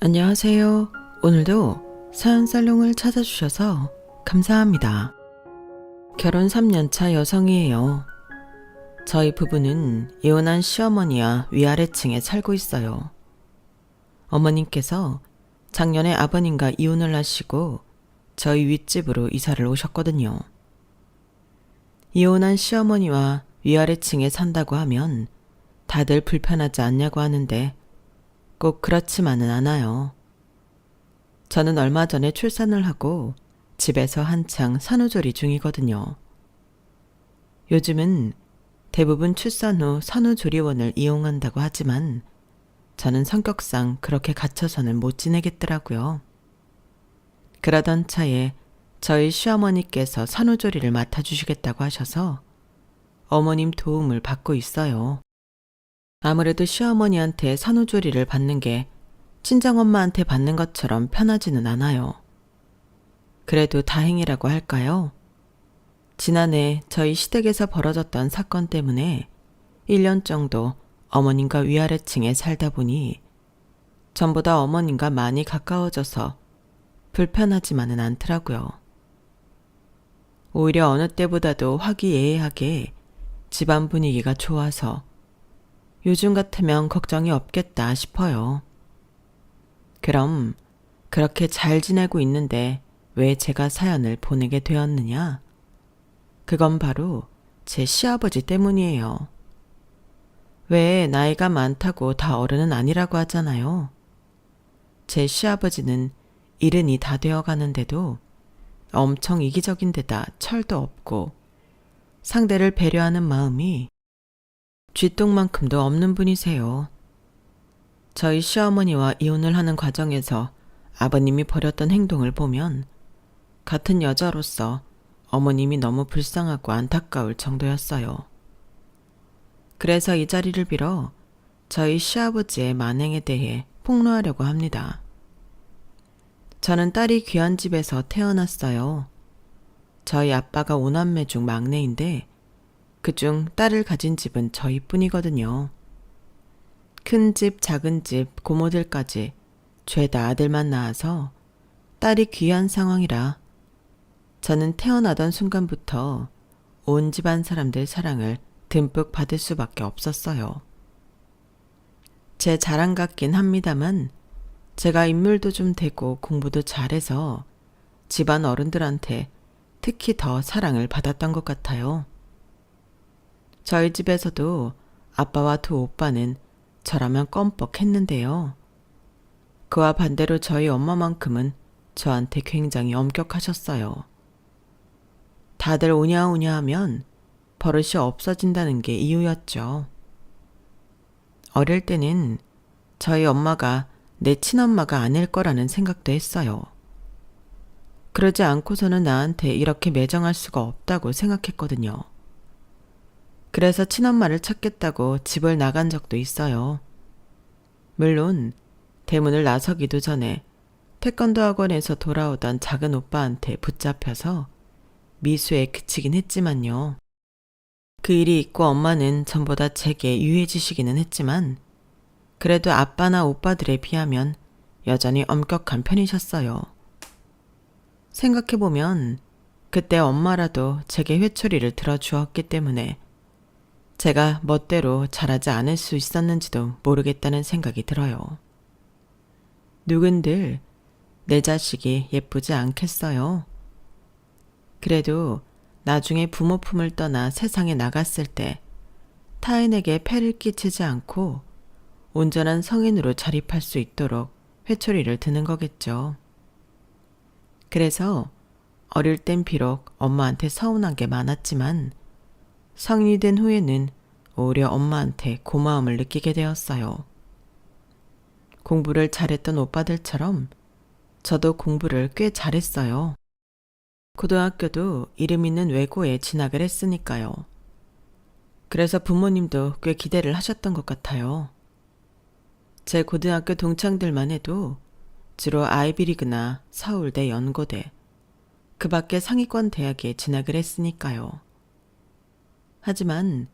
안녕하세요. 오늘도 사연살롱을 찾아주셔서 감사합니다. 결혼 3년차 여성이에요. 저희 부부는 이혼한 시어머니와 위아래층에 살고 있어요. 어머님께서 작년에 아버님과 이혼을 하시고 저희 윗집으로 이사를 오셨거든요. 이혼한 시어머니와 위아래층에 산다고 하면 다들 불편하지 않냐고 하는데 꼭 그렇지만은 않아요. 저는 얼마 전에 출산을 하고 집에서 한창 산후조리 중이거든요. 요즘은 대부분 출산 후 산후조리원을 이용한다고 하지만 저는 성격상 그렇게 갇혀서는 못 지내겠더라고요. 그러던 차에 저희 시어머니께서 산후조리를 맡아주시겠다고 하셔서 어머님 도움을 받고 있어요. 아무래도 시어머니한테 산후조리를 받는 게 친정엄마한테 받는 것처럼 편하지는 않아요. 그래도 다행이라고 할까요? 지난해 저희 시댁에서 벌어졌던 사건 때문에 1년 정도 어머님과 위아래층에 살다 보니 전보다 어머님과 많이 가까워져서 불편하지만은 않더라고요. 오히려 어느 때보다도 화기애애하게 집안 분위기가 좋아서 요즘 같으면 걱정이 없겠다 싶어요. 그럼 그렇게 잘 지내고 있는데 왜 제가 사연을 보내게 되었느냐? 그건 바로 제 시아버지 때문이에요. 왜 나이가 많다고 다 어른은 아니라고 하잖아요. 제 시아버지는 70이 다 되어가는데도 엄청 이기적인 데다 철도 없고 상대를 배려하는 마음이 쥐똥만큼도 없는 분이세요. 저희 시어머니와 이혼을 하는 과정에서 아버님이 벌였던 행동을 보면 같은 여자로서 어머님이 너무 불쌍하고 안타까울 정도였어요. 그래서 이 자리를 빌어 저희 시아버지의 만행에 대해 폭로하려고 합니다. 저는 딸이 귀한 집에서 태어났어요. 저희 아빠가 5남매 중 막내인데 그중 딸을 가진 집은 저희뿐이거든요. 큰 집, 작은 집, 고모들까지 죄다 아들만 낳아서 딸이 귀한 상황이라 저는 태어나던 순간부터 온 집안 사람들 사랑을 듬뿍 받을 수밖에 없었어요. 제 자랑 같긴 합니다만 제가 인물도 좀 되고 공부도 잘해서 집안 어른들한테 특히 더 사랑을 받았던 것 같아요. 저희 집에서도 아빠와 두 오빠는 저라면 껌뻑했는데요. 그와 반대로 저희 엄마만큼은 저한테 굉장히 엄격하셨어요. 다들 오냐오냐 하면 버릇이 없어진다는 게 이유였죠. 어릴 때는 저희 엄마가 내 친엄마가 아닐 거라는 생각도 했어요. 그러지 않고서는 나한테 이렇게 매정할 수가 없다고 생각했거든요. 그래서 친엄마를 찾겠다고 집을 나간 적도 있어요. 물론 대문을 나서기도 전에 태권도 학원에서 돌아오던 작은 오빠한테 붙잡혀서 미수에 그치긴 했지만요. 그 일이 있고 엄마는 전보다 제게 유해지시기는 했지만 그래도 아빠나 오빠들에 비하면 여전히 엄격한 편이셨어요. 생각해보면 그때 엄마라도 제게 회초리를 들어주었기 때문에 제가 멋대로 잘하지 않을 수 있었는지도 모르겠다는 생각이 들어요. 누군들 내 자식이 예쁘지 않겠어요? 그래도 나중에 부모 품을 떠나 세상에 나갔을 때 타인에게 폐를 끼치지 않고 온전한 성인으로 자립할 수 있도록 회초리를 드는 거겠죠. 그래서 어릴 땐 비록 엄마한테 서운한 게 많았지만 성인이 된 후에는 오히려 엄마한테 고마움을 느끼게 되었어요. 공부를 잘했던 오빠들처럼 저도 공부를 꽤 잘했어요. 고등학교도 이름 있는 외고에 진학을 했으니까요. 그래서 부모님도 꽤 기대를 하셨던 것 같아요. 제 고등학교 동창들만 해도 주로 아이비리그나 서울대, 연고대, 그 밖에 상위권 대학에 진학을 했으니까요. 하지만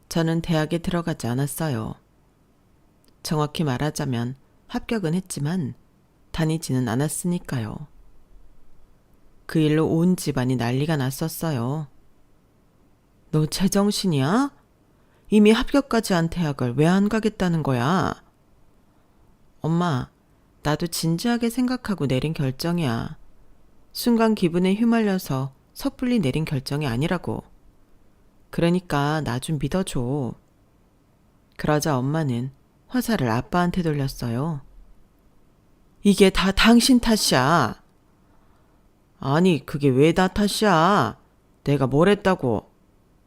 저는 대학에 들어가지 않았어요. 정확히 말하자면 합격은 했지만 다니지는 않았으니까요. 그 일로 온 집안이 난리가 났었어요. 너 제정신이야? 이미 합격까지 한 대학을 왜 안 가겠다는 거야? 엄마, 나도 진지하게 생각하고 내린 결정이야. 순간 기분에 휘말려서 섣불리 내린 결정이 아니라고. 그러니까 나 좀 믿어줘. 그러자 엄마는 화살을 아빠한테 돌렸어요. 이게 다 당신 탓이야. 아니, 그게 왜 나 탓이야? 내가 뭘 했다고?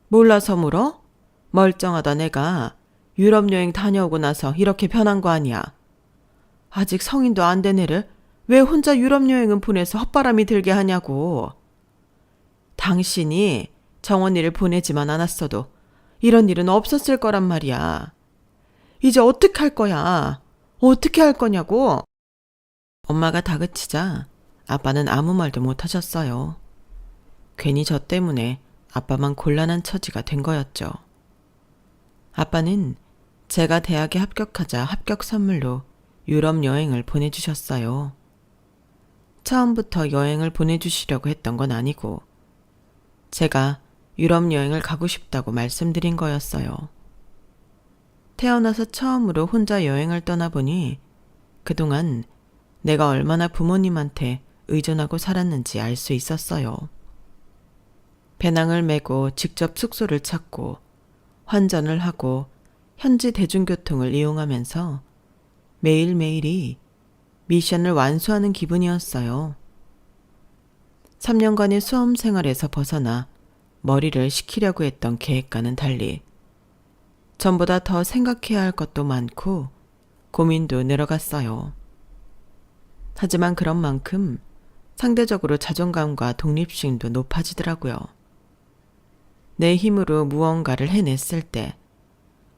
몰라서 물어? 멀쩡하다 내가 유럽 여행 다녀오고 나서 이렇게 변한 거 아니야. 아직 성인도 안 된 애를 왜 혼자 유럽 여행은 보내서 헛바람이 들게 하냐고. 당신이 정원이를 보내지만 않았어도 이런 일은 없었을 거란 말이야. 이제 어떻게 할 거야? 어떻게 할 거냐고. 엄마가 다그치자 아빠는 아무 말도 못 하셨어요. 괜히 저 때문에 아빠만 곤란한 처지가 된 거였죠. 아빠는 제가 대학에 합격하자 합격 선물로 유럽 여행을 보내주셨어요. 처음부터 여행을 보내주시려고 했던 건 아니고 제가 유럽 여행을 가고 싶다고 말씀드린 거였어요. 태어나서 처음으로 혼자 여행을 떠나보니 그동안 내가 얼마나 부모님한테 의존하고 살았는지 알 수 있었어요. 배낭을 메고 직접 숙소를 찾고 환전을 하고 현지 대중교통을 이용하면서 매일매일이 미션을 완수하는 기분이었어요. 3년간의 수험 생활에서 벗어나 머리를 식히려고 했던 계획과는 달리 전보다 더 생각해야 할 것도 많고 고민도 늘어갔어요. 하지만 그런 만큼 상대적으로 자존감과 독립심도 높아지더라고요. 내 힘으로 무언가를 해냈을 때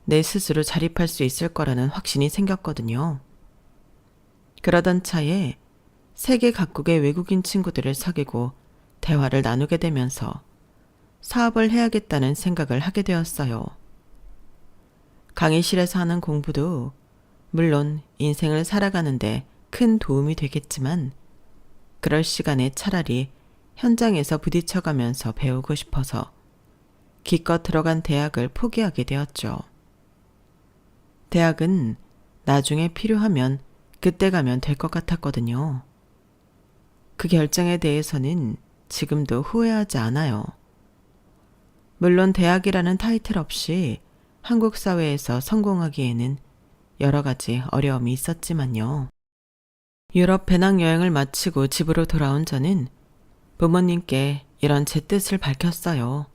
내 스스로 자립할 수 있을 거라는 확신이 생겼거든요. 그러던 차에 세계 각국의 외국인 친구들을 사귀고 대화를 나누게 되면서 사업을 해야겠다는 생각을 하게 되었어요. 강의실에서 하는 공부도 물론 인생을 살아가는데 큰 도움이 되겠지만 그럴 시간에 차라리 현장에서 부딪혀가면서 배우고 싶어서 기껏 들어간 대학을 포기하게 되었죠. 대학은 나중에 필요하면 그때 가면 될 것 같았거든요. 그 결정에 대해서는 지금도 후회하지 않아요. 물론 대학이라는 타이틀 없이 한국 사회에서 성공하기에는 여러 가지 어려움이 있었지만요. 유럽 배낭여행을 마치고 집으로 돌아온 저는 부모님께 이런 제 뜻을 밝혔어요.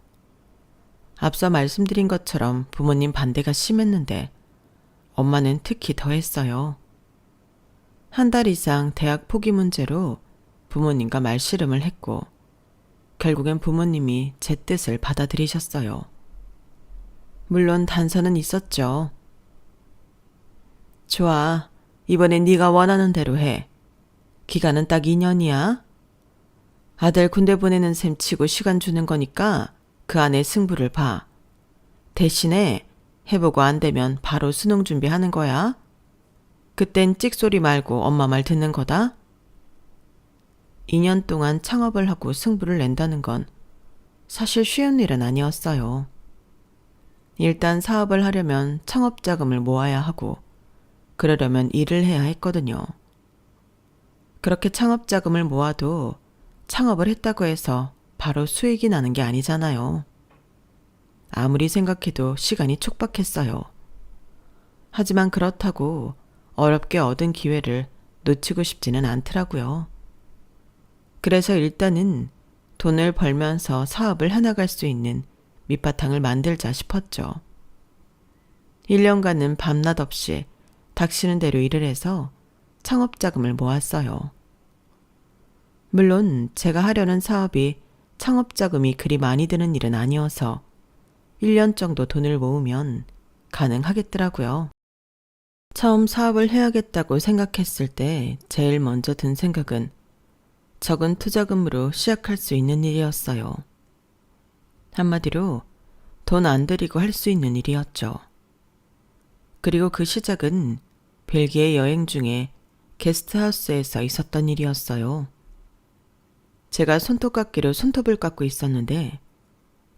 앞서 말씀드린 것처럼 부모님 반대가 심했는데 엄마는 특히 더했어요. 한 달 이상 대학 포기 문제로 부모님과 말씨름을 했고 결국엔 부모님이 제 뜻을 받아들이셨어요. 물론 단서는 있었죠. 좋아, 이번엔 네가 원하는 대로 해. 기간은 딱 2년이야. 아들 군대 보내는 셈 치고 시간 주는 거니까 그 안에 승부를 봐. 대신에 해보고 안 되면 바로 수능 준비하는 거야. 그땐 찍소리 말고 엄마 말 듣는 거다. 2년 동안 창업을 하고 승부를 낸다는 건 사실 쉬운 일은 아니었어요. 일단 사업을 하려면 창업 자금을 모아야 하고 그러려면 일을 해야 했거든요. 그렇게 창업 자금을 모아도 창업을 했다고 해서 바로 수익이 나는 게 아니잖아요. 아무리 생각해도 시간이 촉박했어요. 하지만 그렇다고 어렵게 얻은 기회를 놓치고 싶지는 않더라고요. 그래서 일단은 돈을 벌면서 사업을 해나갈 수 있는 밑바탕을 만들자 싶었죠. 1년간은 밤낮 없이 닥치는 대로 일을 해서 창업자금을 모았어요. 물론 제가 하려는 사업이 창업자금이 그리 많이 드는 일은 아니어서 1년 정도 돈을 모으면 가능하겠더라고요. 처음 사업을 해야겠다고 생각했을 때 제일 먼저 든 생각은 적은 투자금으로 시작할 수 있는 일이었어요. 한마디로 돈 안 들이고 할 수 있는 일이었죠. 그리고 그 시작은 벨기에 여행 중에 게스트하우스에서 있었던 일이었어요. 제가 손톱깎이로 손톱을 깎고 있었는데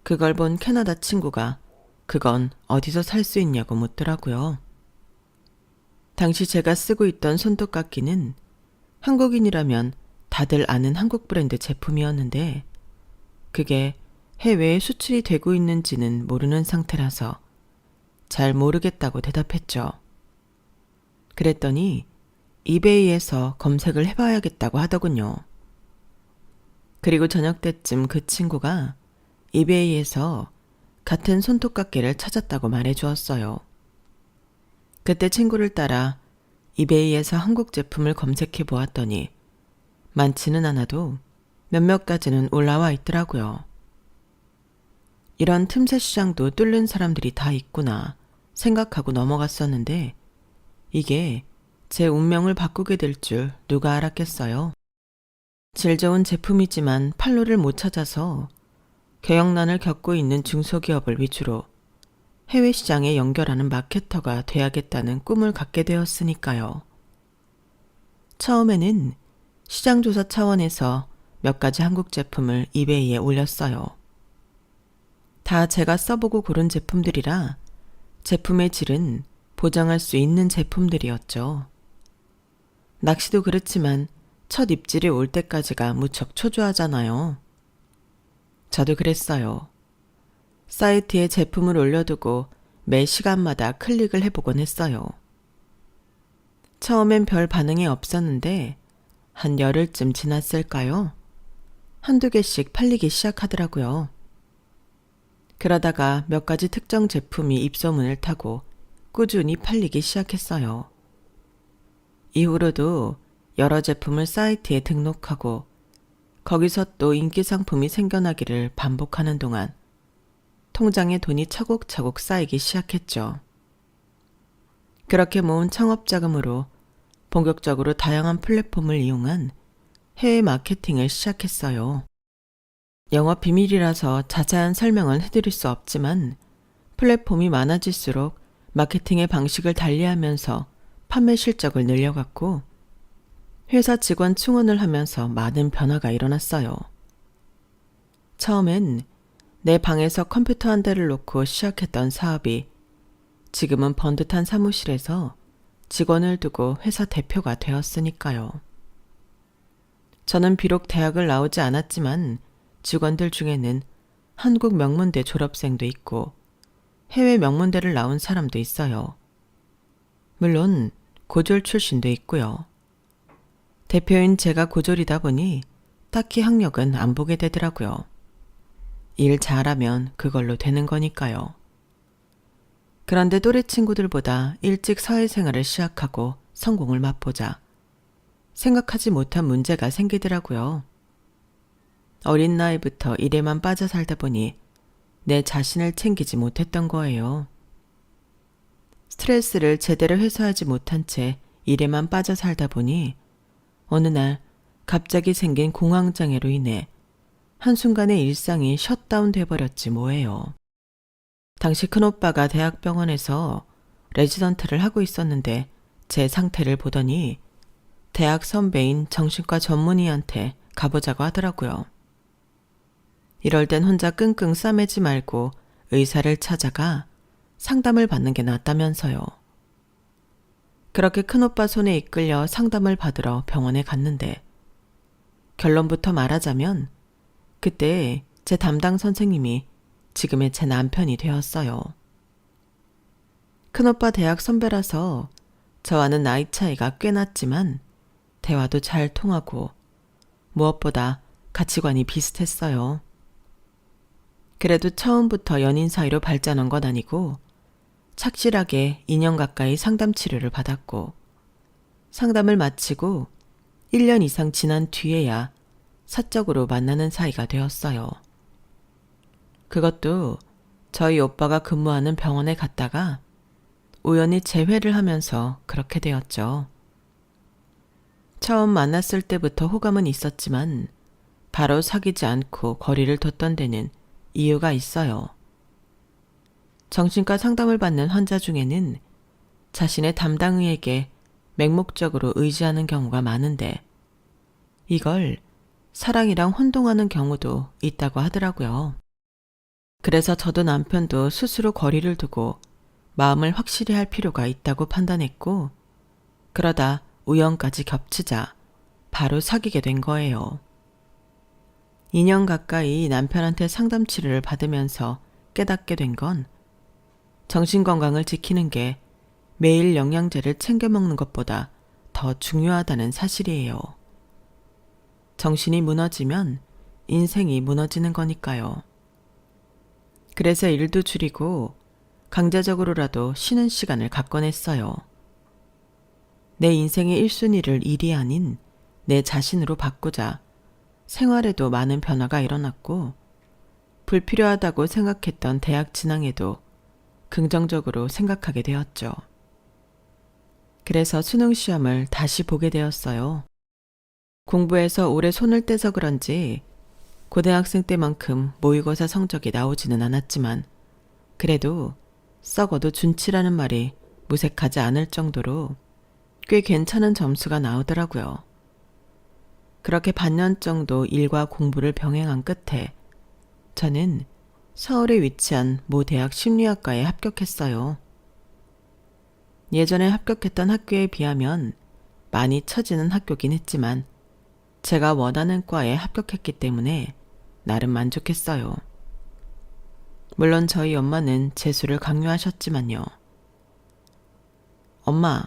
그걸 본 캐나다 친구가 그건 어디서 살 수 있냐고 묻더라고요. 당시 제가 쓰고 있던 손톱깎이는 한국인이라면 다들 아는 한국 브랜드 제품이었는데 그게 해외에 수출이 되고 있는지는 모르는 상태라서 잘 모르겠다고 대답했죠. 그랬더니 이베이에서 검색을 해봐야겠다고 하더군요. 그리고 저녁 때쯤 그 친구가 이베이에서 같은 손톱깎이를 찾았다고 말해주었어요. 그때 친구를 따라 이베이에서 한국 제품을 검색해 보았더니 많지는 않아도 몇몇 가지는 올라와 있더라고요. 이런 틈새 시장도 뚫는 사람들이 다 있구나 생각하고 넘어갔었는데 이게 제 운명을 바꾸게 될 줄 누가 알았겠어요. 질 좋은 제품이지만 판로를 못 찾아서 경영난을 겪고 있는 중소기업을 위주로 해외 시장에 연결하는 마케터가 돼야겠다는 꿈을 갖게 되었으니까요. 처음에는 시장조사 차원에서 몇 가지 한국 제품을 이베이에 올렸어요. 다 제가 써보고 고른 제품들이라 제품의 질은 보장할 수 있는 제품들이었죠. 낚시도 그렇지만 첫 입질이 올 때까지가 무척 초조하잖아요. 저도 그랬어요. 사이트에 제품을 올려두고 매 시간마다 클릭을 해보곤 했어요. 처음엔 별 반응이 없었는데 한 열흘쯤 지났을까요? 한두 개씩 팔리기 시작하더라고요. 그러다가 몇 가지 특정 제품이 입소문을 타고 꾸준히 팔리기 시작했어요. 이후로도 여러 제품을 사이트에 등록하고 거기서 또 인기 상품이 생겨나기를 반복하는 동안 통장에 돈이 차곡차곡 쌓이기 시작했죠. 그렇게 모은 창업자금으로 본격적으로 다양한 플랫폼을 이용한 해외 마케팅을 시작했어요. 영업 비밀이라서 자세한 설명은 해드릴 수 없지만 플랫폼이 많아질수록 마케팅의 방식을 달리하면서 판매 실적을 늘려갔고 회사 직원 충원을 하면서 많은 변화가 일어났어요. 처음엔 내 방에서 컴퓨터 한 대를 놓고 시작했던 사업이 지금은 번듯한 사무실에서 직원을 두고 회사 대표가 되었으니까요. 저는 비록 대학을 나오지 않았지만 직원들 중에는 한국 명문대 졸업생도 있고 해외 명문대를 나온 사람도 있어요. 물론 고졸 출신도 있고요. 대표인 제가 고졸이다 보니 딱히 학력은 안 보게 되더라고요. 일 잘하면 그걸로 되는 거니까요. 그런데 또래 친구들보다 일찍 사회생활을 시작하고 성공을 맛보자 생각하지 못한 문제가 생기더라고요. 어린 나이부터 일에만 빠져 살다 보니 내 자신을 챙기지 못했던 거예요. 스트레스를 제대로 해소하지 못한 채 일에만 빠져 살다 보니 어느 날 갑자기 생긴 공황장애로 인해 한순간에 일상이 셧다운 돼버렸지 뭐예요. 당시 큰오빠가 대학병원에서 레지던트를 하고 있었는데 제 상태를 보더니 대학 선배인 정신과 전문의한테 가보자고 하더라고요. 이럴 땐 혼자 끙끙 싸매지 말고 의사를 찾아가 상담을 받는 게 낫다면서요. 그렇게 큰오빠 손에 이끌려 상담을 받으러 병원에 갔는데 결론부터 말하자면 그때 제 담당 선생님이 지금의 제 남편이 되었어요. 큰오빠 대학 선배라서 저와는 나이 차이가 꽤 났지만 대화도 잘 통하고 무엇보다 가치관이 비슷했어요. 그래도 처음부터 연인 사이로 발전한 건 아니고 착실하게 2년 가까이 상담 치료를 받았고 상담을 마치고 1년 이상 지난 뒤에야 사적으로 만나는 사이가 되었어요. 그것도 저희 오빠가 근무하는 병원에 갔다가 우연히 재회를 하면서 그렇게 되었죠. 처음 만났을 때부터 호감은 있었지만 바로 사귀지 않고 거리를 뒀던 데는 이유가 있어요. 정신과 상담을 받는 환자 중에는 자신의 담당의에게 맹목적으로 의지하는 경우가 많은데 이걸 사랑이랑 혼동하는 경우도 있다고 하더라고요. 그래서 저도 남편도 스스로 거리를 두고 마음을 확실히 할 필요가 있다고 판단했고 그러다 우연까지 겹치자 바로 사귀게 된 거예요. 2년 가까이 남편한테 상담 치료를 받으면서 깨닫게 된 건 정신건강을 지키는 게 매일 영양제를 챙겨 먹는 것보다 더 중요하다는 사실이에요. 정신이 무너지면 인생이 무너지는 거니까요. 그래서 일도 줄이고 강제적으로라도 쉬는 시간을 갖곤 했어요. 내 인생의 1순위를 일이 아닌 내 자신으로 바꾸자 생활에도 많은 변화가 일어났고 불필요하다고 생각했던 대학 진학에도 긍정적으로 생각하게 되었죠. 그래서 수능 시험을 다시 보게 되었어요. 공부에서 오래 손을 떼서 그런지 고등학생 때만큼 모의고사 성적이 나오지는 않았지만 그래도 썩어도 준치라는 말이 무색하지 않을 정도로 꽤 괜찮은 점수가 나오더라고요. 그렇게 반년 정도 일과 공부를 병행한 끝에 저는 서울에 위치한 모 대학 심리학과에 합격했어요. 예전에 합격했던 학교에 비하면 많이 처지는 학교긴 했지만 제가 원하는 과에 합격했기 때문에 나름 만족했어요. 물론 저희 엄마는 재수를 강요하셨지만요. 엄마,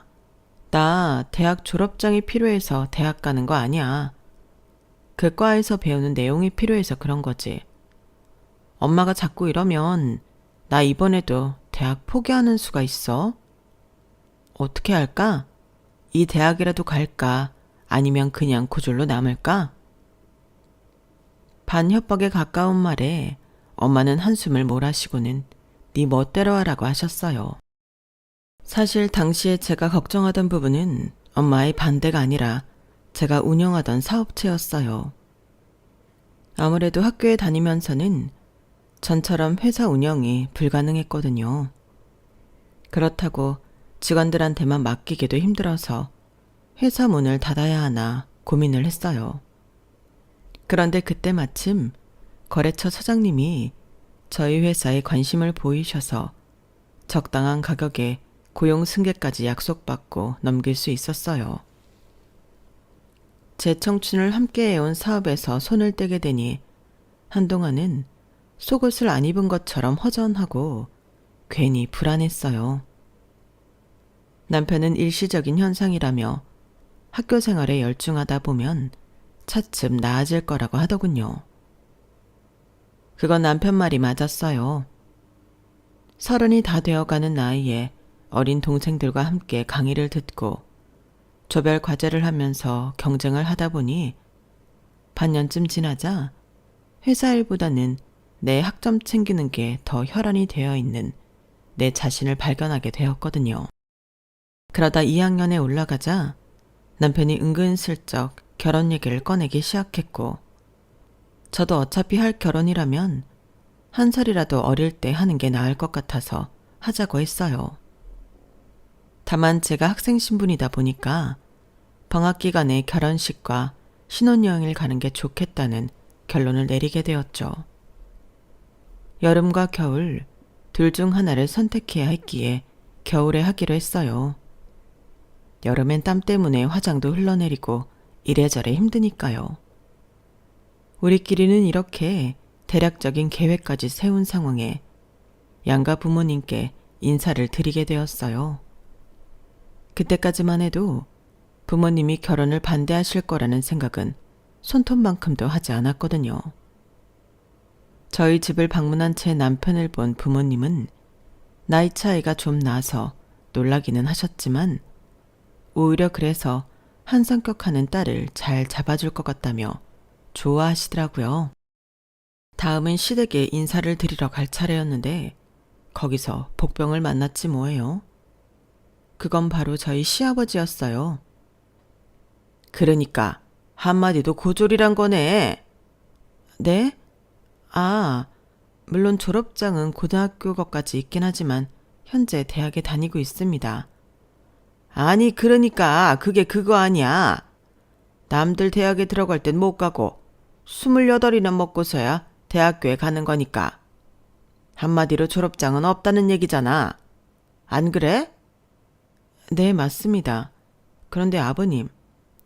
나 대학 졸업장이 필요해서 대학 가는 거 아니야. 그 과에서 배우는 내용이 필요해서 그런 거지. 엄마가 자꾸 이러면 나 이번에도 대학 포기하는 수가 있어. 어떻게 할까? 이 대학이라도 갈까? 아니면 그냥 고졸로 남을까? 반협박에 가까운 말에 엄마는 한숨을 몰아쉬고는 네 멋대로 하라고 하셨어요. 사실 당시에 제가 걱정하던 부분은 엄마의 반대가 아니라 제가 운영하던 사업체였어요. 아무래도 학교에 다니면서는 전처럼 회사 운영이 불가능했거든요. 그렇다고 직원들한테만 맡기기도 힘들어서 회사 문을 닫아야 하나 고민을 했어요. 그런데 그때 마침 거래처 사장님이 저희 회사에 관심을 보이셔서 적당한 가격에 고용 승계까지 약속받고 넘길 수 있었어요. 제 청춘을 함께해온 사업에서 손을 떼게 되니 한동안은 속옷을 안 입은 것처럼 허전하고 괜히 불안했어요. 남편은 일시적인 현상이라며 학교 생활에 열중하다 보면 차츰 나아질 거라고 하더군요. 그건 남편 말이 맞았어요. 30이 다 되어가는 나이에 어린 동생들과 함께 강의를 듣고 조별 과제를 하면서 경쟁을 하다 보니 반년쯤 지나자 회사 일보다는 내 학점 챙기는 게 더 혈안이 되어 있는 내 자신을 발견하게 되었거든요. 그러다 2학년에 올라가자 남편이 은근슬쩍 결혼 얘기를 꺼내기 시작했고 저도 어차피 할 결혼이라면 한 살이라도 어릴 때 하는 게 나을 것 같아서 하자고 했어요. 다만 제가 학생 신분이다 보니까 방학 기간에 결혼식과 신혼여행을 가는 게 좋겠다는 결론을 내리게 되었죠. 여름과 겨울 둘 중 하나를 선택해야 했기에 겨울에 하기로 했어요. 여름엔 땀 때문에 화장도 흘러내리고 이래저래 힘드니까요. 우리끼리는 이렇게 대략적인 계획까지 세운 상황에 양가 부모님께 인사를 드리게 되었어요. 그때까지만 해도 부모님이 결혼을 반대하실 거라는 생각은 손톱만큼도 하지 않았거든요. 저희 집을 방문한 제 남편을 본 부모님은 나이 차이가 좀 나서 놀라기는 하셨지만 오히려 그래서 한 성격하는 딸을 잘 잡아줄 것 같다며 좋아하시더라고요. 다음은 시댁에 인사를 드리러 갈 차례였는데 거기서 복병을 만났지 뭐예요. 그건 바로 저희 시아버지였어요. 그러니까 한마디도 고졸이란 거네. 네? 아, 물론 졸업장은 고등학교 것까지 있긴 하지만 현재 대학에 다니고 있습니다. 아니, 그러니까 그게 그거 아니야. 남들 대학에 들어갈 땐 못 가고 28이나 먹고서야 대학교에 가는 거니까. 한마디로 졸업장은 없다는 얘기잖아. 안 그래? 네, 맞습니다. 그런데 아버님,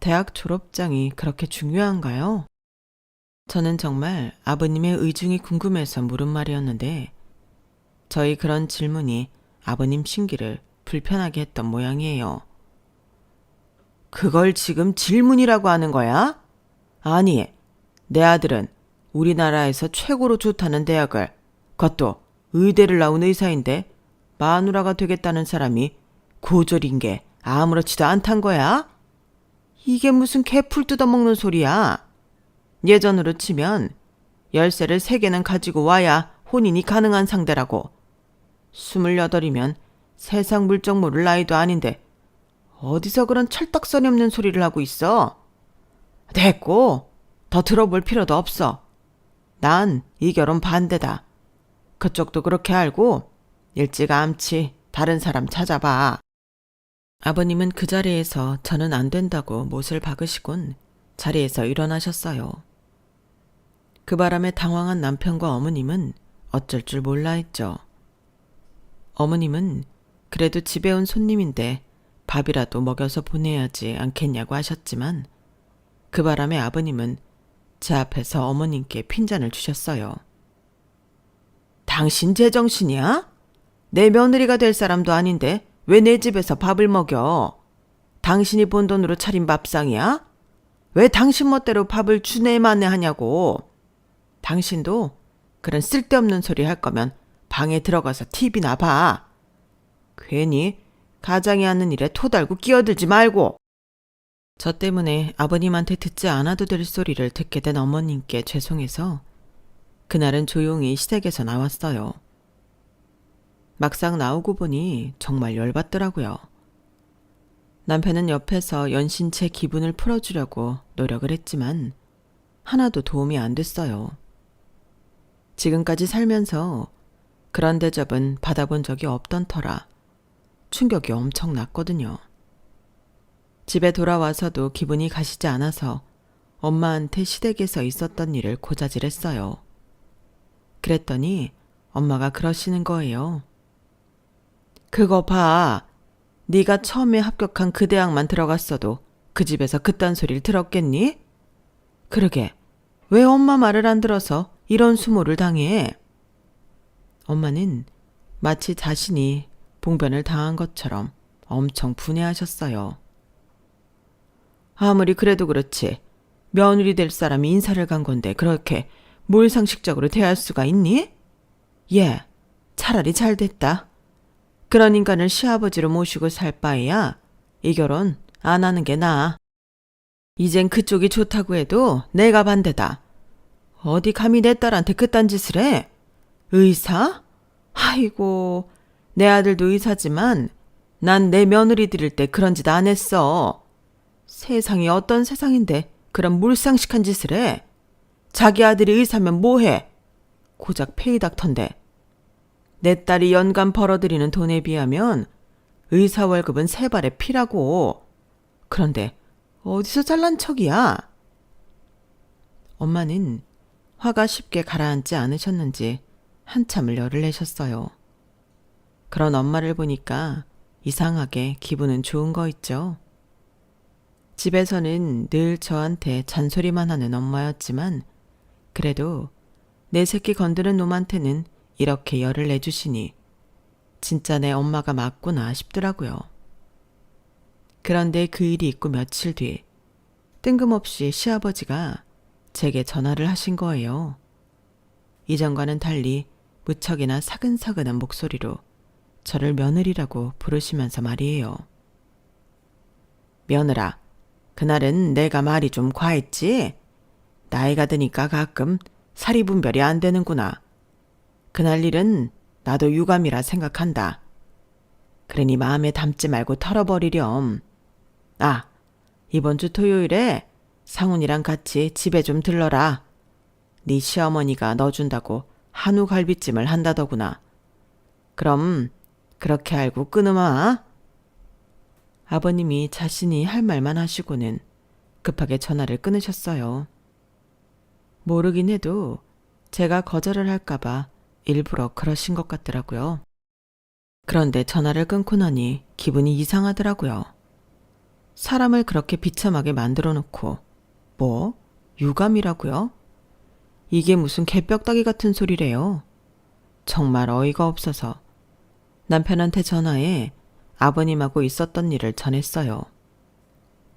대학 졸업장이 그렇게 중요한가요? 저는 정말 아버님의 의중이 궁금해서 물은 말이었는데 저희 그런 질문이 아버님 심기를 불편하게 했던 모양이에요. 그걸 지금 질문이라고 하는 거야? 아니, 내 아들은 우리나라에서 최고로 좋다는 대학을, 그것도 의대를 나온 의사인데 마누라가 되겠다는 사람이 고졸인 게 아무렇지도 않단 거야? 이게 무슨 개풀 뜯어먹는 소리야? 예전으로 치면 열쇠를 3개는 가지고 와야 혼인이 가능한 상대라고. 28이면 세상 물정 모를 나이도 아닌데 어디서 그런 철딱서니 없는 소리를 하고 있어? 됐고, 더 들어볼 필요도 없어. 난 이 결혼 반대다. 그쪽도 그렇게 알고 일찌감치 다른 사람 찾아봐. 아버님은 그 자리에서 저는 안 된다고 못을 박으시곤 자리에서 일어나셨어요. 그 바람에 당황한 남편과 어머님은 어쩔 줄 몰라 했죠. 어머님은 그래도 집에 온 손님인데 밥이라도 먹여서 보내야지 않겠냐고 하셨지만 그 바람에 아버님은 제 앞에서 어머님께 핀잔을 주셨어요. 당신 제정신이야? 내 며느리가 될 사람도 아닌데 왜 내 집에서 밥을 먹여? 당신이 본 돈으로 차린 밥상이야? 왜 당신 멋대로 밥을 주네마네 하냐고. 당신도 그런 쓸데없는 소리 할 거면 방에 들어가서 TV나 봐. 괜히 가장이 하는 일에 토달고 끼어들지 말고. 저 때문에 아버님한테 듣지 않아도 될 소리를 듣게 된 어머님께 죄송해서 그날은 조용히 시댁에서 나왔어요. 막상 나오고 보니 정말 열받더라고요. 남편은 옆에서 연신 제 기분을 풀어주려고 노력을 했지만 하나도 도움이 안 됐어요. 지금까지 살면서 그런 대접은 받아본 적이 없던 터라 충격이 엄청났거든요. 집에 돌아와서도 기분이 가시지 않아서 엄마한테 시댁에서 있었던 일을 고자질했어요. 그랬더니 엄마가 그러시는 거예요. 그거 봐. 네가 처음에 합격한 그 대학만 들어갔어도 그 집에서 그딴 소리를 들었겠니? 그러게, 왜 엄마 말을 안 들어서 이런 수모를 당해? 엄마는 마치 자신이 봉변을 당한 것처럼 엄청 분해하셨어요. 아무리 그래도 그렇지, 며느리 될 사람이 인사를 간 건데 그렇게 몰상식적으로 대할 수가 있니? 예, 차라리 잘 됐다. 그런 인간을 시아버지로 모시고 살 바에야 이 결혼 안 하는 게 나아. 이젠 그쪽이 좋다고 해도 내가 반대다. 어디 감히 내 딸한테 그딴 짓을 해? 의사? 아이고, 내 아들도 의사지만 난 내 며느리 들일 때 그런 짓 안 했어. 세상이 어떤 세상인데 그런 몰상식한 짓을 해? 자기 아들이 의사면 뭐해? 고작 페이닥터인데. 내 딸이 연간 벌어들이는 돈에 비하면 의사 월급은 3발의 피라고. 그런데 어디서 잘난 척이야? 엄마는 화가 쉽게 가라앉지 않으셨는지 한참을 열을 내셨어요. 그런 엄마를 보니까 이상하게 기분은 좋은 거 있죠. 집에서는 늘 저한테 잔소리만 하는 엄마였지만 그래도 내 새끼 건드는 놈한테는 이렇게 열을 내주시니 진짜 내 엄마가 맞구나 싶더라고요. 그런데 그 일이 있고 며칠 뒤 뜬금없이 시아버지가 제게 전화를 하신 거예요. 이전과는 달리 무척이나 사근사근한 목소리로 저를 며느리라고 부르시면서 말이에요. 며느라, 그날은 내가 말이 좀 과했지? 나이가 드니까 가끔 사리 분별이 안 되는구나. 그날 일은 나도 유감이라 생각한다. 그러니 마음에 담지 말고 털어버리렴. 아, 이번 주 토요일에 상훈이랑 같이 집에 좀 들러라. 네 시어머니가 넣어준다고 한우 갈비찜을 한다더구나. 그럼 그렇게 알고 끊으마. 아버님이 자신이 할 말만 하시고는 급하게 전화를 끊으셨어요. 모르긴 해도 제가 거절을 할까봐 일부러 그러신 것 같더라고요. 그런데 전화를 끊고 나니 기분이 이상하더라고요. 사람을 그렇게 비참하게 만들어 놓고 뭐? 유감이라고요? 이게 무슨 개벽다귀 같은 소리래요. 정말 어이가 없어서 남편한테 전화해 아버님하고 있었던 일을 전했어요.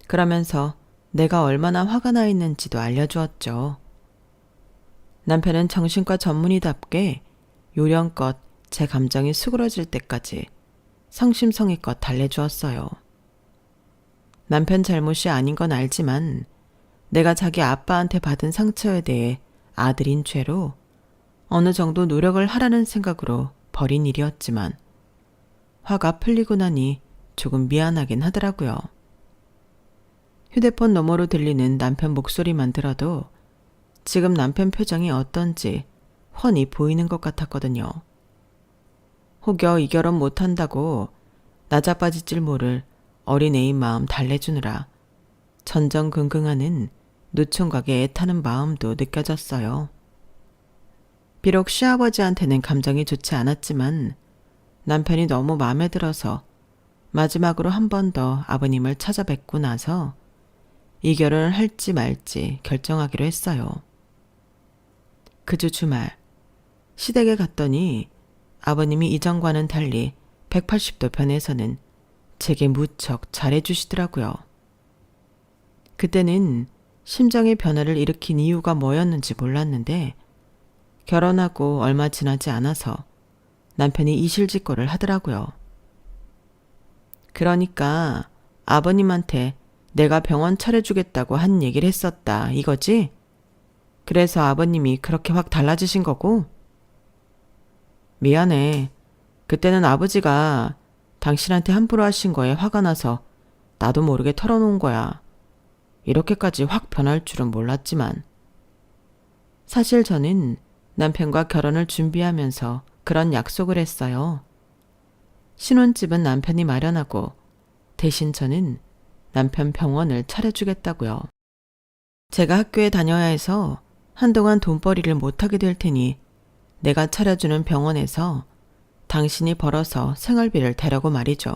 그러면서 내가 얼마나 화가 나 있는지도 알려주었죠. 남편은 정신과 전문의답게 요령껏 제 감정이 수그러질 때까지 성심성의껏 달래주었어요. 남편 잘못이 아닌 건 알지만 내가 자기 아빠한테 받은 상처에 대해 아들인 죄로 어느 정도 노력을 하라는 생각으로 벌인 일이었지만 화가 풀리고 나니 조금 미안하긴 하더라고요. 휴대폰 너머로 들리는 남편 목소리만 들어도 지금 남편 표정이 어떤지 훤히 보이는 것 같았거든요. 혹여 이 결혼 못한다고 나자빠질 줄 모를 어린애인 마음 달래주느라 전전긍긍하는 노총각의 애타는 마음도 느껴졌어요. 비록 시아버지한테는 감정이 좋지 않았지만 남편이 너무 마음에 들어서 마지막으로 한 번 더 아버님을 찾아뵙고 나서 이 결혼을 할지 말지 결정하기로 했어요. 그 주 주말 시댁에 갔더니 아버님이 이전과는 달리 180도 변해서는 제게 무척 잘해주시더라고요. 그때는 심정의 변화를 일으킨 이유가 뭐였는지 몰랐는데 결혼하고 얼마 지나지 않아서 남편이 이실직고를 하더라고요. 그러니까 아버님한테 내가 병원 차려주겠다고 한 얘기를 했었다 이거지? 그래서 아버님이 그렇게 확 달라지신 거고? 미안해. 그때는 아버지가 당신한테 함부로 하신 거에 화가 나서 나도 모르게 털어놓은 거야. 이렇게까지 확 변할 줄은 몰랐지만. 사실 저는 남편과 결혼을 준비하면서 그런 약속을 했어요. 신혼집은 남편이 마련하고 대신 저는 남편 병원을 차려주겠다고요. 제가 학교에 다녀야 해서 한동안 돈벌이를 못하게 될 테니 내가 차려주는 병원에서 당신이 벌어서 생활비를 대라고 말이죠.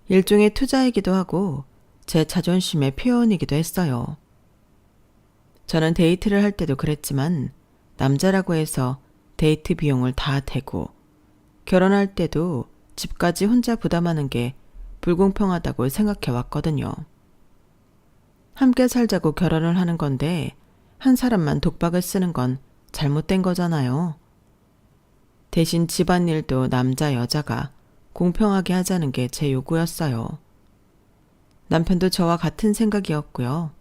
일종의 투자이기도 하고 제 자존심의 표현이기도 했어요. 저는 데이트를 할 때도 그랬지만 남자라고 해서 데이트 비용을 다 대고 결혼할 때도 집까지 혼자 부담하는 게 불공평하다고 생각해 왔거든요. 함께 살자고 결혼을 하는 건데 한 사람만 독박을 쓰는 건 잘못된 거잖아요. 대신 집안일도 남자 여자가 공평하게 하자는 게 제 요구였어요. 남편도 저와 같은 생각이었고요.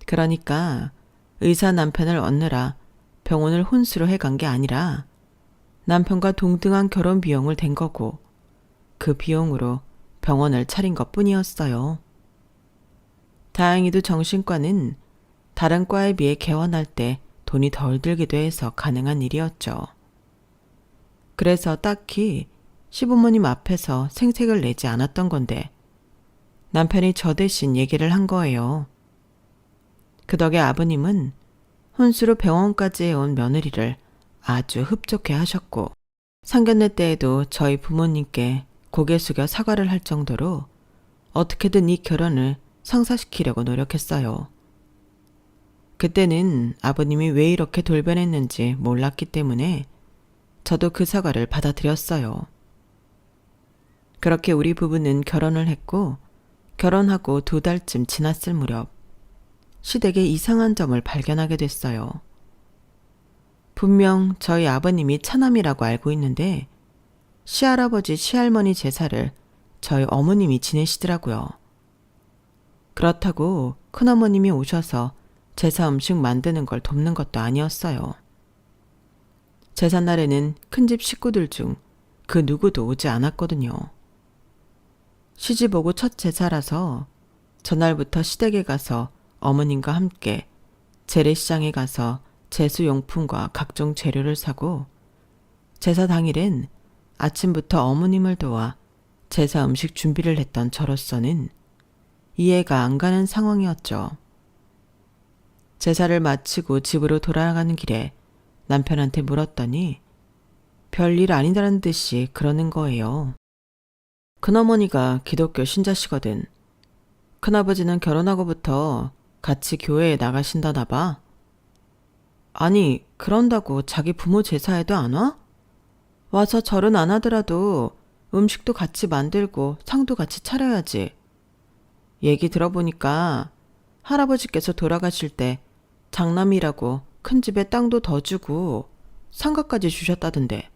그러니까 의사 남편을 얻느라 병원을 혼수로 해간 게 아니라 남편과 동등한 결혼 비용을 댄 거고 그 비용으로 병원을 차린 것 뿐이었어요. 다행히도 정신과는 다른 과에 비해 개원할 때 돈이 덜 들기도 해서 가능한 일이었죠. 그래서 딱히 시부모님 앞에서 생색을 내지 않았던 건데 남편이 저 대신 얘기를 한 거예요. 그 덕에 아버님은 혼수로 병원까지 해온 며느리를 아주 흡족해 하셨고 상견례 때에도 저희 부모님께 고개 숙여 사과를 할 정도로 어떻게든 이 결혼을 성사시키려고 노력했어요. 그때는 아버님이 왜 이렇게 돌변했는지 몰랐기 때문에 저도 그 사과를 받아들였어요. 그렇게 우리 부부는 결혼을 했고 결혼하고 2달쯤 지났을 무렵 시댁에 이상한 점을 발견하게 됐어요. 분명 저희 아버님이 차남이라고 알고 있는데 시할아버지 시할머니 제사를 저희 어머님이 지내시더라고요. 그렇다고 큰어머님이 오셔서 제사 음식 만드는 걸 돕는 것도 아니었어요. 제삿날에는 큰집 식구들 중 그 누구도 오지 않았거든요. 시집 오고 첫 제사라서 전날부터 시댁에 가서 어머님과 함께 재래시장에 가서 제수용품과 각종 재료를 사고 제사 당일엔 아침부터 어머님을 도와 제사 음식 준비를 했던 저로서는 이해가 안 가는 상황이었죠. 제사를 마치고 집으로 돌아가는 길에 남편한테 물었더니 별일 아니다라는 듯이 그러는 거예요. 큰어머니가 기독교 신자시거든. 큰아버지는 결혼하고부터 같이 교회에 나가신다나 봐. 아니, 그런다고 자기 부모 제사에도 안 와? 와서 절은 안 하더라도 음식도 같이 만들고 상도 같이 차려야지. 얘기 들어보니까 할아버지께서 돌아가실 때 장남이라고 큰 집에 땅도 더 주고 상가까지 주셨다던데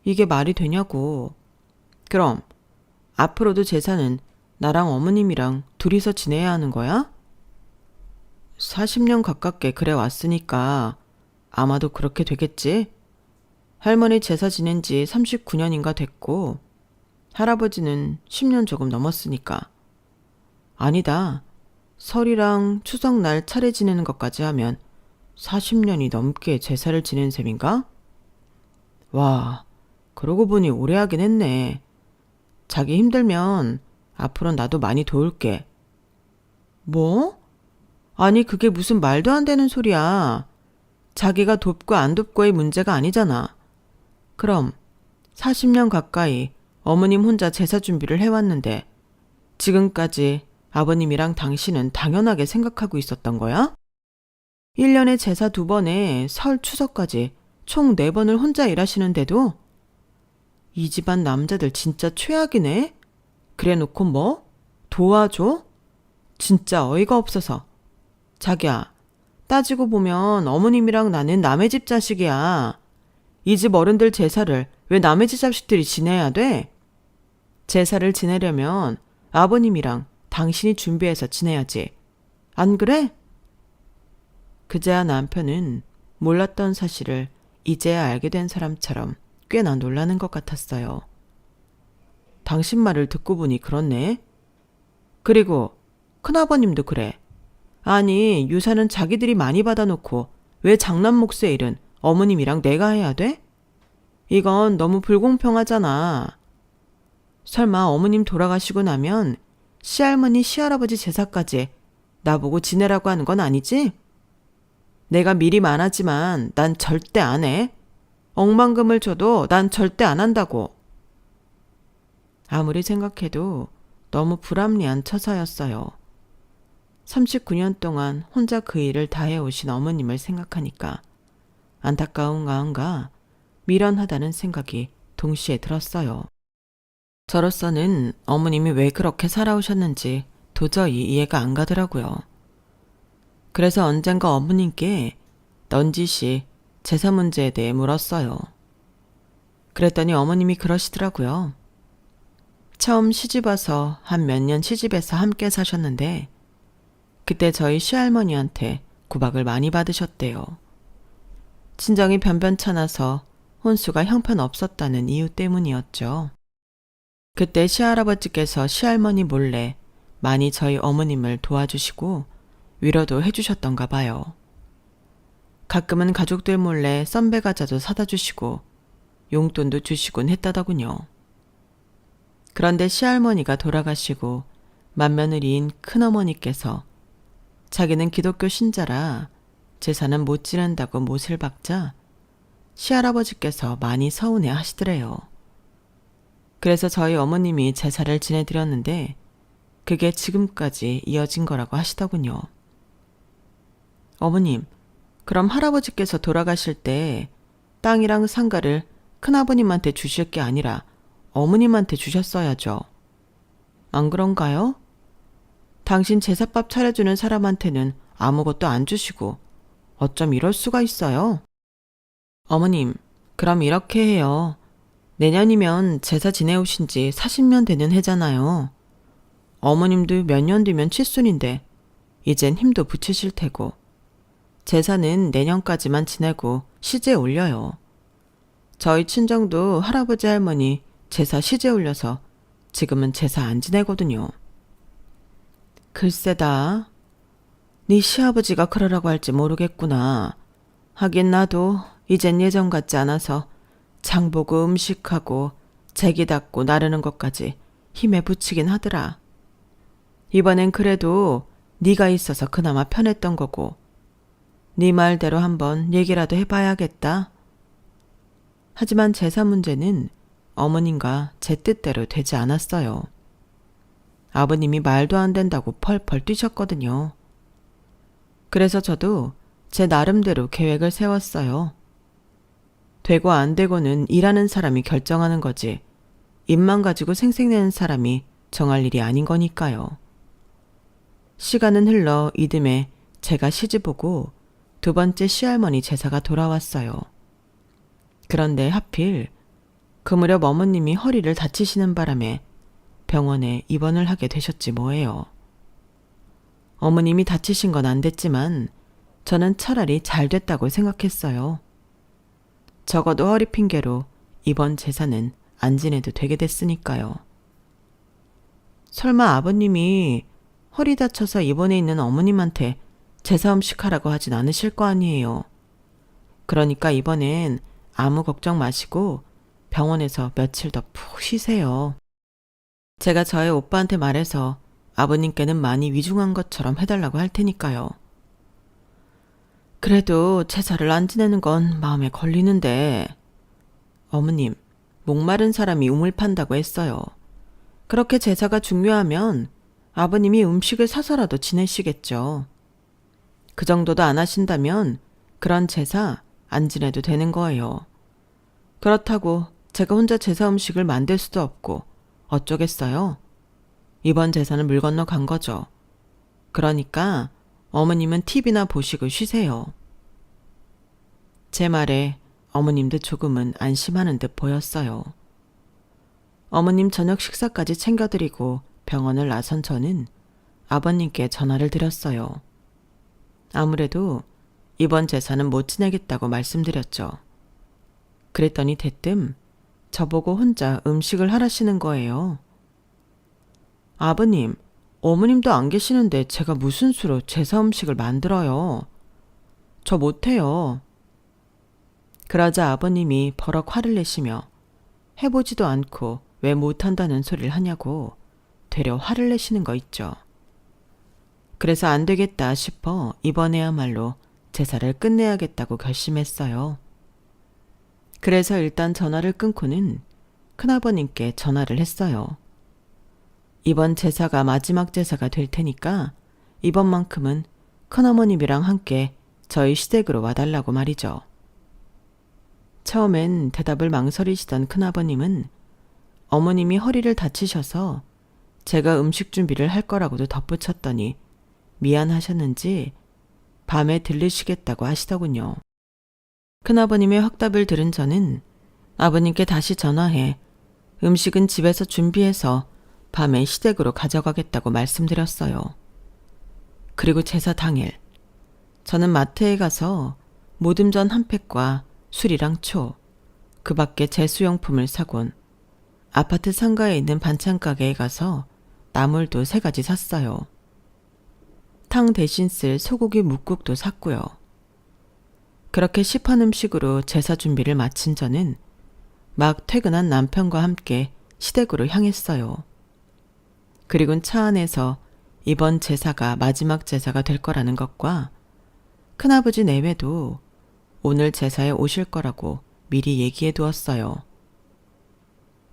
이게 말이 되냐고. 그럼 앞으로도 제사는 나랑 어머님이랑 둘이서 지내야 하는 거야? 40년 가깝게 그래 왔으니까 아마도 그렇게 되겠지? 할머니 제사 지낸 지 39년인가 됐고 할아버지는 10년 조금 넘었으니까. 아니다. 설이랑 추석날 차례 지내는 것까지 하면 40년이 넘게 제사를 지낸 셈인가? 와, 그러고 보니 오래 하긴 했네. 자기 힘들면 앞으로 나도 많이 도울게. 뭐? 아니, 그게 무슨 말도 안 되는 소리야. 자기가 돕고 안 돕고의 문제가 아니잖아. 그럼 40년 가까이 어머님 혼자 제사 준비를 해왔는데 지금까지 아버님이랑 당신은 당연하게 생각하고 있었던 거야? 1년에 제사 2번에 설 추석까지 총 4번을 혼자 일하시는데도 이 집안 남자들 진짜 최악이네? 그래 놓고 뭐? 도와줘? 진짜 어이가 없어서. 자기야, 따지고 보면 어머님이랑 나는 남의 집 자식이야. 이 집 어른들 제사를 왜 남의 집 자식들이 지내야 돼? 제사를 지내려면 아버님이랑 당신이 준비해서 지내야지. 안 그래? 그제야 남편은 몰랐던 사실을 이제야 알게 된 사람처럼 꽤나 놀라는 것 같았어요. 당신 말을 듣고 보니 그렇네. 그리고 큰아버님도 그래. 아니, 유산은 자기들이 많이 받아놓고 왜 장남 몫의 일은 어머님이랑 내가 해야 돼? 이건 너무 불공평하잖아. 설마 어머님 돌아가시고 나면 시할머니, 시할아버지 제사까지 나보고 지내라고 하는 건 아니지? 내가 미리 말하지만 난 절대 안 해. 억만금을 줘도 난 절대 안 한다고. 아무리 생각해도 너무 불합리한 처사였어요. 39년 동안 혼자 그 일을 다 해오신 어머님을 생각하니까 안타까운 마음과 미련하다는 생각이 동시에 들었어요. 저로서는 어머님이 왜 그렇게 살아오셨는지 도저히 이해가 안 가더라고요. 그래서 언젠가 어머님께 넌지시 제사 문제에 대해 물었어요. 그랬더니 어머님이 그러시더라고요. 처음 시집와서 한 몇 년 시집에서 함께 사셨는데 그때 저희 시할머니한테 구박을 많이 받으셨대요. 친정이 변변찮아서 혼수가 형편없었다는 이유 때문이었죠. 그때 시할아버지께서 시할머니 몰래 많이 저희 어머님을 도와주시고 위로도 해주셨던가 봐요. 가끔은 가족들 몰래 썬배 과자도 사다 주시고 용돈도 주시곤 했다더군요. 그런데 시할머니가 돌아가시고 맏며느리인 큰어머니께서 자기는 기독교 신자라 제사는 못 지낸다고 못을 박자 시할아버지께서 많이 서운해 하시더래요. 그래서 저희 어머님이 제사를 지내드렸는데 그게 지금까지 이어진 거라고 하시더군요. 어머님, 그럼 할아버지께서 돌아가실 때 땅이랑 상가를 큰아버님한테 주실 게 아니라 어머님한테 주셨어야죠. 안 그런가요? 당신 제사밥 차려주는 사람한테는 아무것도 안 주시고 어쩜 이럴 수가 있어요? 어머님, 그럼 이렇게 해요. 내년이면 제사 지내오신 지 40년 되는 해잖아요. 어머님도 몇 년 뒤면 칠순인데 이젠 힘도 붙이실 테고 제사는 내년까지만 지내고 시제 올려요. 저희 친정도 할아버지 할머니 제사 시제 올려서 지금은 제사 안 지내거든요. 글쎄다. 네 시아버지가 그러라고 할지 모르겠구나. 하긴 나도 이젠 예전 같지 않아서 장 보고 음식하고 제기 닦고 나르는 것까지 힘에 부치긴 하더라. 이번엔 그래도 네가 있어서 그나마 편했던 거고 네 말대로 한번 얘기라도 해봐야겠다. 하지만 제사 문제는 어머님과 제 뜻대로 되지 않았어요. 아버님이 말도 안 된다고 펄펄 뛰셨거든요. 그래서 저도 제 나름대로 계획을 세웠어요. 되고 안 되고는 일하는 사람이 결정하는 거지 입만 가지고 생색내는 사람이 정할 일이 아닌 거니까요. 시간은 흘러 이듬해 제가 시집 오고 두 번째 시할머니 제사가 돌아왔어요. 그런데 하필 그 무렵 어머님이 허리를 다치시는 바람에 병원에 입원을 하게 되셨지 뭐예요. 어머님이 다치신 건 안 됐지만 저는 차라리 잘 됐다고 생각했어요. 적어도 허리 핑계로 이번 제사는 안 지내도 되게 됐으니까요. 설마 아버님이 허리 다쳐서 입원해 있는 어머님한테 제사 음식 하라고 하진 않으실 거 아니에요. 그러니까 이번엔 아무 걱정 마시고 병원에서 며칠 더 푹 쉬세요. 제가 저의 오빠한테 말해서 아버님께는 많이 위중한 것처럼 해달라고 할 테니까요. 그래도 제사를 안 지내는 건 마음에 걸리는데 어머님, 목마른 사람이 우물 판다고 했어요. 그렇게 제사가 중요하면 아버님이 음식을 사서라도 지내시겠죠. 그 정도도 안 하신다면 그런 제사 안 지내도 되는 거예요. 그렇다고 제가 혼자 제사 음식을 만들 수도 없고 어쩌겠어요? 이번 제사는 물 건너 간 거죠. 그러니까 어머님은 TV나 보시고 쉬세요. 제 말에 어머님도 조금은 안심하는 듯 보였어요. 어머님 저녁 식사까지 챙겨드리고 병원을 나선 저는 아버님께 전화를 드렸어요. 아무래도 이번 제사는 못 지내겠다고 말씀드렸죠. 그랬더니 대뜸 저보고 혼자 음식을 하라시는 거예요. 아버님, 어머님도 안 계시는데 제가 무슨 수로 제사 음식을 만들어요. 저 못해요. 그러자 아버님이 버럭 화를 내시며 해보지도 않고 왜 못한다는 소리를 하냐고 되려 화를 내시는 거 있죠. 그래서 안 되겠다 싶어 이번에야말로 제사를 끝내야겠다고 결심했어요. 그래서 일단 전화를 끊고는 큰아버님께 전화를 했어요. 이번 제사가 마지막 제사가 될 테니까 이번만큼은 큰어머님이랑 함께 저희 시댁으로 와달라고 말이죠. 처음엔 대답을 망설이시던 큰아버님은 어머님이 허리를 다치셔서 제가 음식 준비를 할 거라고도 덧붙였더니 미안하셨는지 밤에 들르시겠다고 하시더군요. 큰아버님의 확답을 들은 저는 아버님께 다시 전화해 음식은 집에서 준비해서 밤에 시댁으로 가져가겠다고 말씀드렸어요. 그리고 제사 당일 저는 마트에 가서 모듬전 한 팩과 술이랑 초, 그 밖에 제수용품을 사곤 아파트 상가에 있는 반찬 가게에 가서 나물도 3가지 샀어요. 탕 대신 쓸 소고기 묵국도 샀고요. 그렇게 시판 음식으로 제사 준비를 마친 저는 막 퇴근한 남편과 함께 시댁으로 향했어요. 그리곤 차 안에서 이번 제사가 마지막 제사가 될 거라는 것과 큰아버지 내외도 오늘 제사에 오실 거라고 미리 얘기해 두었어요.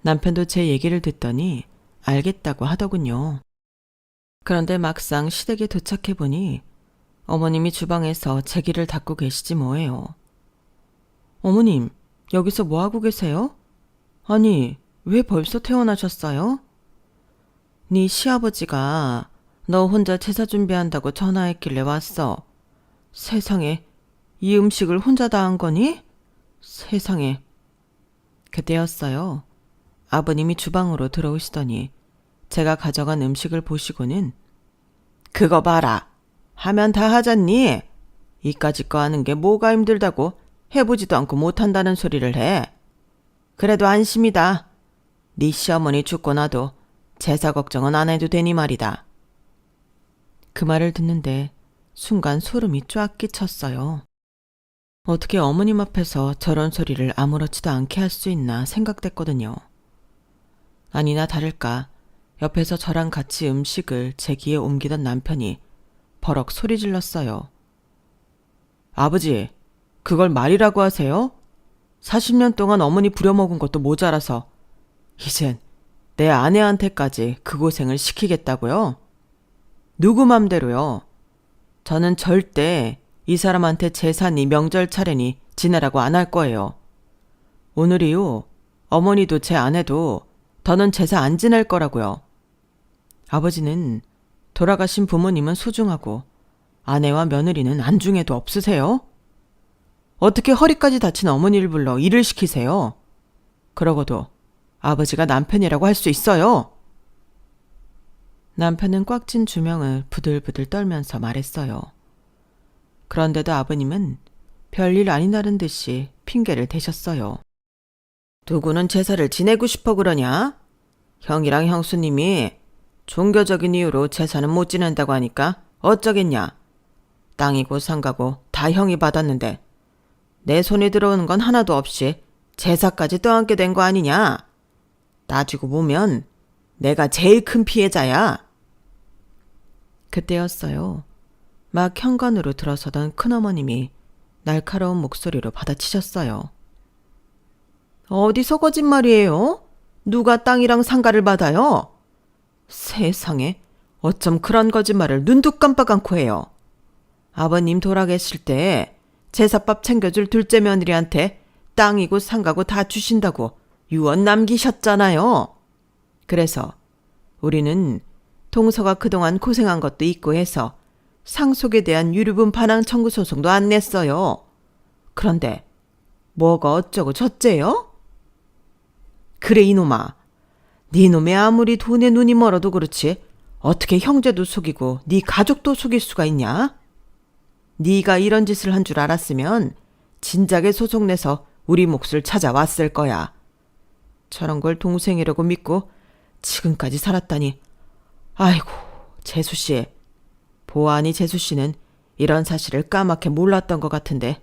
남편도 제 얘기를 듣더니 알겠다고 하더군요. 그런데 막상 시댁에 도착해 보니 어머님이 주방에서 제기를 닦고 계시지 뭐예요. 어머님, 여기서 뭐 하고 계세요? 아니, 왜 벌써 퇴원하셨어요? 네 시아버지가 너 혼자 제사 준비한다고 전화했길래 왔어. 세상에, 이 음식을 혼자 다 한 거니? 세상에. 그때였어요. 아버님이 주방으로 들어오시더니 제가 가져간 음식을 보시고는 그거 봐라. 하면 다 하잖니? 이까짓 거 하는 게 뭐가 힘들다고 해보지도 않고 못한다는 소리를 해. 그래도 안심이다. 네 시어머니 죽고 나도 제사 걱정은 안 해도 되니 말이다. 그 말을 듣는데 순간 소름이 쫙 끼쳤어요. 어떻게 어머님 앞에서 저런 소리를 아무렇지도 않게 할 수 있나 생각됐거든요. 아니나 다를까 옆에서 저랑 같이 음식을 제 귀에 옮기던 남편이 버럭 소리 질렀어요. 아버지, 그걸 말이라고 하세요? 40년 동안 어머니 부려먹은 것도 모자라서 이젠 내 아내한테까지 그 고생을 시키겠다고요? 누구 맘대로요? 저는 절대 이 사람한테 제사니 명절 차례니 지내라고 안 할 거예요. 오늘 이후 어머니도 제 아내도 더는 제사 안 지낼 거라고요. 아버지는 돌아가신 부모님은 소중하고 아내와 며느리는 안중에도 없으세요? 어떻게 허리까지 다친 어머니를 불러 일을 시키세요? 그러고도 아버지가 남편이라고 할 수 있어요? 남편은 꽉 찐 주명을 부들부들 떨면서 말했어요. 그런데도 아버님은 별일 아니다른 듯이 핑계를 대셨어요. 누구는 제사를 지내고 싶어 그러냐? 형이랑 형수님이 종교적인 이유로 제사는 못 지낸다고 하니까 어쩌겠냐? 땅이고 상가고 다 형이 받았는데 내 손에 들어오는 건 하나도 없이 제사까지 떠안게 된 거 아니냐? 따지고 보면 내가 제일 큰 피해자야. 그때였어요. 막 현관으로 들어서던 큰어머님이 날카로운 목소리로 받아치셨어요. 어디서 거짓말이에요? 누가 땅이랑 상가를 받아요? 세상에 어쩜 그런 거짓말을 눈도 깜빡 않고 해요. 아버님 돌아계실 때 제사밥 챙겨줄 둘째 며느리한테 땅이고 상가고 다 주신다고 유언 남기셨잖아요. 그래서 우리는 동서가 그동안 고생한 것도 있고 해서 상속에 대한 유류분 반환 청구 소송도 안 냈어요. 그런데 뭐가 어쩌고 저째요? 그래 이놈아. 네 놈의 아무리 돈에 눈이 멀어도 그렇지 어떻게 형제도 속이고 네 가족도 속일 수가 있냐? 네가 이런 짓을 한 줄 알았으면 진작에 소송 내서 우리 몫을 찾아왔을 거야. 저런 걸 동생이라고 믿고 지금까지 살았다니. 아이고, 재수씨. 보아하니 재수씨는 이런 사실을 까맣게 몰랐던 것 같은데.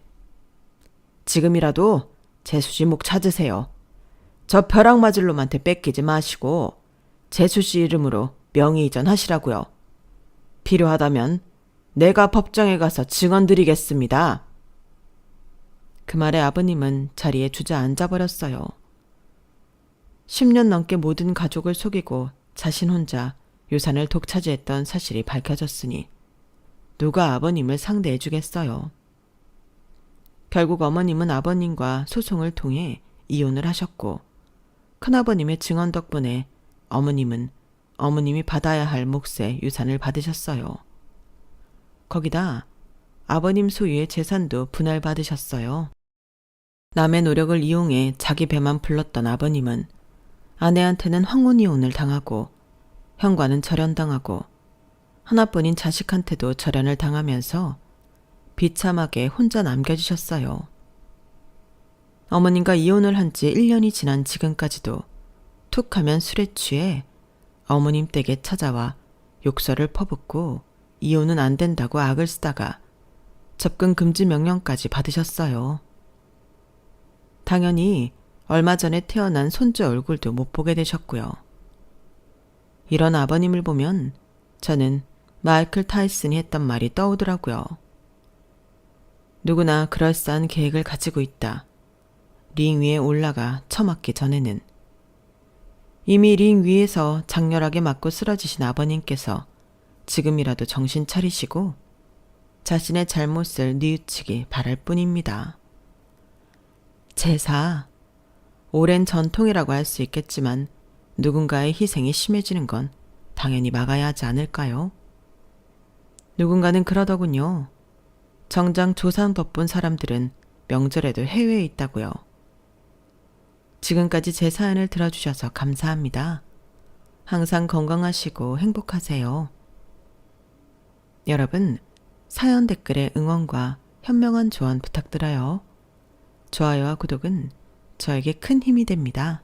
지금이라도 재수씨 목 찾으세요. 저 벼락 맞을 놈한테 뺏기지 마시고 재수씨 이름으로 명의 이전하시라고요. 필요하다면 내가 법정에 가서 증언 드리겠습니다. 그 말에 아버님은 자리에 주저앉아 버렸어요. 10년 넘게 모든 가족을 속이고 자신 혼자 유산을 독차지했던 사실이 밝혀졌으니 누가 아버님을 상대해 주겠어요. 결국 어머님은 아버님과 소송을 통해 이혼을 하셨고 큰아버님의 증언 덕분에 어머님은 어머님이 받아야 할 몫의 유산을 받으셨어요. 거기다 아버님 소유의 재산도 분할받으셨어요. 남의 노력을 이용해 자기 배만 불렀던 아버님은 아내한테는 황혼이혼을 당하고 형과는 절연당하고 하나뿐인 자식한테도 절연을 당하면서 비참하게 혼자 남겨지셨어요. 어머님과 이혼을 한 지 1년이 지난 지금까지도 툭하면 술에 취해 어머님 댁에 찾아와 욕설을 퍼붓고 이혼은 안 된다고 악을 쓰다가 접근 금지 명령까지 받으셨어요. 당연히 얼마 전에 태어난 손주 얼굴도 못 보게 되셨고요. 이런 아버님을 보면 저는 마이클 타이슨이 했던 말이 떠오르더라고요. 누구나 그럴싸한 계획을 가지고 있다. 링 위에 올라가 처맞기 전에는. 이미 링 위에서 장렬하게 맞고 쓰러지신 아버님께서 지금이라도 정신 차리시고 자신의 잘못을 뉘우치기 바랄 뿐입니다. 제사, 오랜 전통이라고 할 수 있겠지만 누군가의 희생이 심해지는 건 당연히 막아야 하지 않을까요? 누군가는 그러더군요. 정작 조상 덕분 사람들은 명절에도 해외에 있다고요. 지금까지 제 사연을 들어주셔서 감사합니다. 항상 건강하시고 행복하세요. 여러분, 사연 댓글에 응원과 현명한 조언 부탁드려요. 좋아요와 구독은 저에게 큰 힘이 됩니다.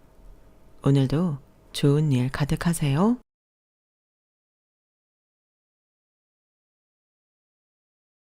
오늘도 좋은 일 가득하세요.